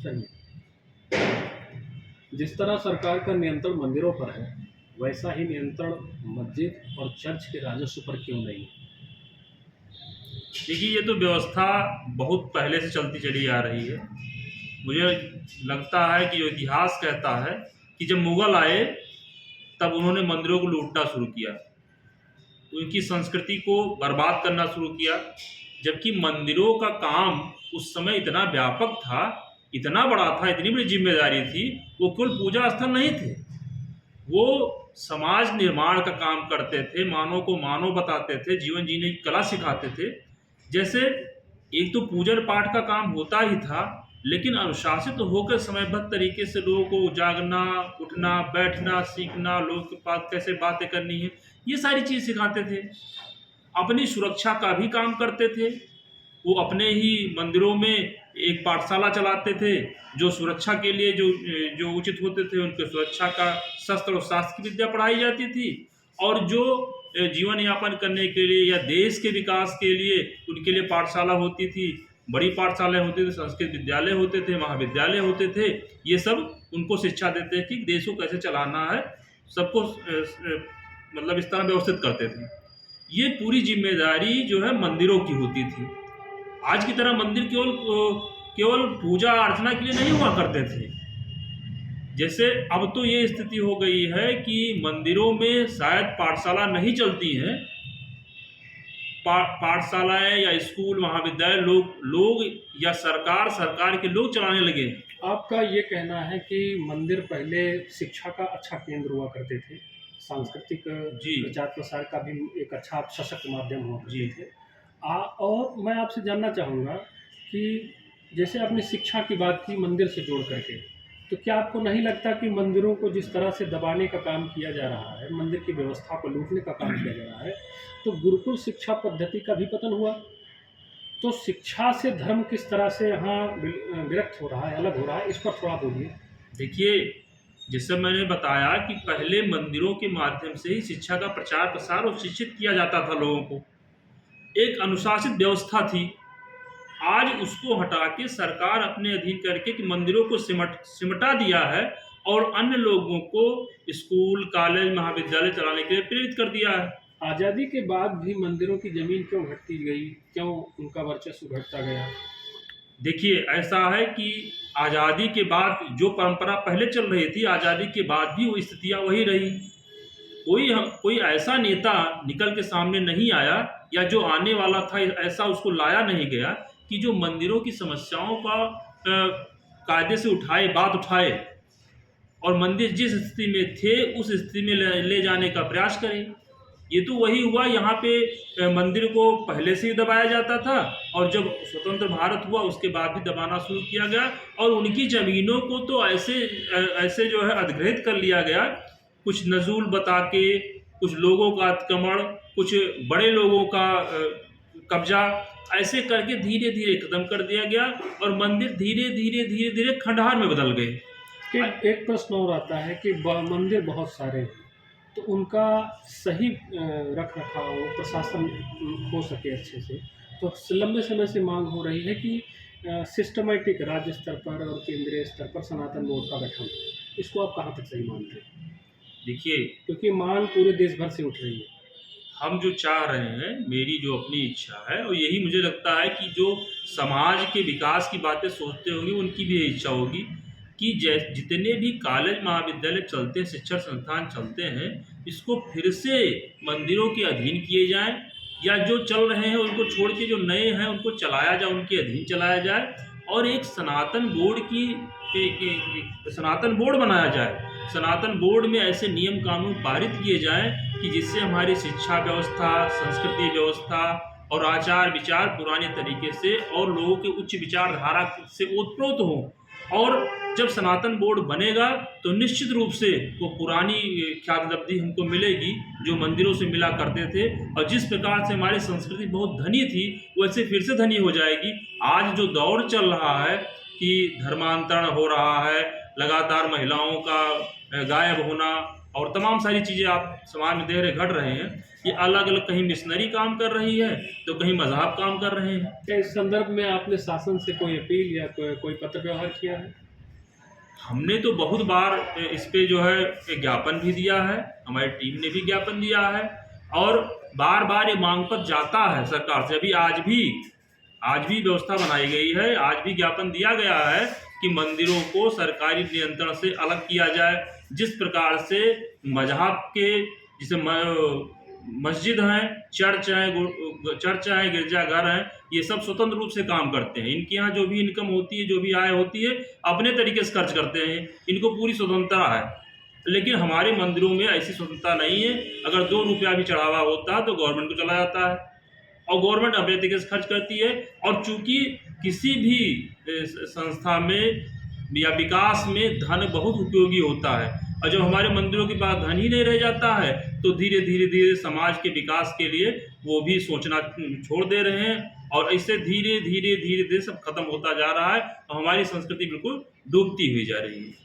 सही। जिस तरह सरकार का नियंत्रण मंदिरों पर है, वैसा ही नियंत्रण मस्जिद और चर्च के राजस्व पर क्यों नहीं? देखिए, ये तो व्यवस्था बहुत पहले से चलती चली आ रही है। मुझे लगता है कि जो इतिहास कहता है कि जब मुग़ल आए, तब उन्होंने मंदिरों को लूटना शुरू किया, उनकी संस्कृति को बर्बाद करना शुरू किया। जबकि मंदिरों का काम उस समय इतना व्यापक था, इतना बड़ा था, इतनी बड़ी ज़िम्मेदारी थी, वो केवल पूजा स्थल नहीं थे। वो समाज निर्माण का काम करते थे, मानव को मानव बताते थे, जीवन जीने की कला सिखाते थे। जैसे एक तो पूजन पाठ का काम होता ही था, लेकिन अनुशासित होकर समयबद्ध तरीके से लोगों को जागना, उठना, बैठना, सीखना, लोगों के पास कैसे बातें करनी है, ये सारी चीज़ सिखाते थे। अपनी सुरक्षा का भी काम करते थे। वो अपने ही मंदिरों में एक पाठशाला चलाते थे, जो सुरक्षा के लिए जो उचित होते थे, उनके सुरक्षा का शस्त्र और शास्त्र की विद्या पढ़ाई जाती थी। और जो जीवन यापन करने के लिए या देश के विकास के लिए उनके लिए पाठशाला होती थी, बड़ी पाठशालाएँ होती थी, संस्कृत विद्यालय होते थे, महाविद्यालय होते थे। ये सब उनको शिक्षा देते हैं कि देश को कैसे चलाना है, सबको मतलब इस तरह व्यवस्थित करते थे। ये पूरी ज़िम्मेदारी जो है मंदिरों की होती थी। आज की तरह मंदिर केवल पूजा अर्चना के लिए नहीं हुआ करते थे। जैसे अब तो ये स्थिति हो गई है कि मंदिरों में शायद पाठशाला नहीं चलती हैं। पाठशालाएँ या स्कूल, महाविद्यालय लोग लोग या सरकार के लोग चलाने लगे हैं। आपका ये कहना है कि मंदिर पहले शिक्षा का अच्छा केंद्र हुआ करते थे, सांस्कृतिक जी, प्रचार प्रसार का भी एक अच्छा सशक्त माध्यम हुआ जी। करते थे। और मैं आपसे जानना चाहूँगा कि जैसे आपने शिक्षा की बात की मंदिर से जोड़ करके, तो क्या आपको नहीं लगता कि मंदिरों को जिस तरह से दबाने का काम किया जा रहा है, मंदिर की व्यवस्था को लूटने का काम किया जा रहा है, तो गुरुकुल शिक्षा पद्धति का भी पतन हुआ? तो शिक्षा से धर्म किस तरह से यहाँ विरक्त हो रहा है, अलग हो रहा है, इस पर थोड़ा बोलिए। देखिए, जैसे मैंने बताया कि पहले मंदिरों के माध्यम से ही शिक्षा का प्रचार प्रसार और शिक्षित किया जाता था लोगों को। एक अनुशासित व्यवस्था थी। आज उसको हटा के सरकार अपने अधीन करके कि मंदिरों को सिमटा दिया है और अन्य लोगों को स्कूल, कॉलेज, महाविद्यालय चलाने के लिए प्रेरित कर दिया है। आज़ादी के बाद भी मंदिरों की ज़मीन क्यों घटती गई? क्यों उनका वर्चस्व घटता गया? देखिए, ऐसा है कि आज़ादी के बाद जो परंपरा पहले चल रही थी, आज़ादी के बाद भी वो स्थितियाँ वही रही। कोई ऐसा नेता निकल के सामने नहीं आया या जो आने वाला था ऐसा उसको लाया नहीं गया कि जो मंदिरों की समस्याओं का कायदे से बात उठाए और मंदिर जिस स्थिति में थे उस स्थिति में ले जाने का प्रयास करें। ये तो वही हुआ। यहाँ पे मंदिर को पहले से ही दबाया जाता था और जब स्वतंत्र भारत हुआ उसके बाद भी दबाना शुरू किया गया और उनकी ज़मीनों को तो ऐसे जो है अधिग्रहित कर लिया गया। कुछ नज़ूल बता के, कुछ लोगों का अतिक्रमण, कुछ बड़े लोगों का कब्ज़ा, ऐसे करके धीरे-धीरे ख़त्म कर दिया गया और मंदिर धीरे-धीरे खंडहर में बदल गए। एक प्रश्न और आता है कि मंदिर बहुत सारे हैं, तो उनका सही रख रखाव, प्रशासन हो सके अच्छे से, तो लंबे समय से मांग हो रही है कि सिस्टमैटिक राज्य स्तर पर और केंद्रीय स्तर पर सनातन बोर्ड का गठन। इसको आप कहाँ तक सही मानते हैं? देखिए, क्योंकि मांग पूरे देश भर से उठ रही है। हम जो चाह रहे हैं, मेरी जो अपनी इच्छा है और यही मुझे लगता है कि जो समाज के विकास की बातें सोचते होंगे उनकी भी यही इच्छा होगी कि जितने भी कॉलेज, महाविद्यालय चलते हैं, शिक्षण संस्थान चलते हैं, इसको फिर से मंदिरों के अधीन किए जाएँ या जो चल रहे हैं उनको छोड़ के जो नए हैं उनको चलाया जाए, उनके अधीन चलाया जाए और एक सनातन बोर्ड बनाया जाए। सनातन बोर्ड में ऐसे नियम कानून पारित किए जाएँ कि जिससे हमारी शिक्षा व्यवस्था, संस्कृति व्यवस्था और आचार विचार पुराने तरीके से और लोगों के उच्च विचारधारा से ओतप्रोत हों। और जब सनातन बोर्ड बनेगा तो निश्चित रूप से वो पुरानी ख्याति हमको मिलेगी जो मंदिरों से मिला करते थे और जिस प्रकार से हमारी संस्कृति बहुत धनी थी वैसे फिर से धनी हो जाएगी। आज जो दौर चल रहा है कि धर्मांतरण हो रहा है, लगातार महिलाओं का गायब होना और तमाम सारी चीज़ें आप समाज में देख रहे घट रहे हैं। ये अलग अलग कहीं मिशनरी काम कर रही है तो कहीं मजहब काम कर रहे हैं। क्या इस संदर्भ में आपने शासन से कोई अपील या कोई पत्र व्यवहार किया है? हमने तो बहुत बार इस पे जो है एक ज्ञापन भी दिया है, हमारी टीम ने भी ज्ञापन दिया है और बार बार ये मांग पर जाता है सरकार से। अभी आज भी व्यवस्था बनाई गई है, आज भी ज्ञापन दिया गया है कि मंदिरों को सरकारी नियंत्रण से अलग किया जाए। जिस प्रकार से मजहब के जैसे मस्जिद हैं, चर्च हैं, गिरजाघर हैं, ये सब स्वतंत्र रूप से काम करते हैं। इनके यहाँ जो भी इनकम होती है, जो भी आय होती है, अपने तरीके से खर्च करते हैं। इनको पूरी स्वतंत्रता है। लेकिन हमारे मंदिरों में ऐसी स्वतंत्रता नहीं है। अगर 2 रुपया भी चढ़ावा होता है तो गवर्नमेंट को चला जाता है और गवर्नमेंट अपने तरीके से खर्च करती है। और चूंकि किसी भी संस्था में या विकास में धन बहुत उपयोगी होता है और जब हमारे मंदिरों के पास धन ही नहीं रह जाता है तो धीरे धीरे समाज के विकास के लिए वो भी सोचना छोड़ दे रहे हैं और इससे धीरे धीरे सब खत्म होता जा रहा है और हमारी संस्कृति बिल्कुल डूबती हुई जा रही है।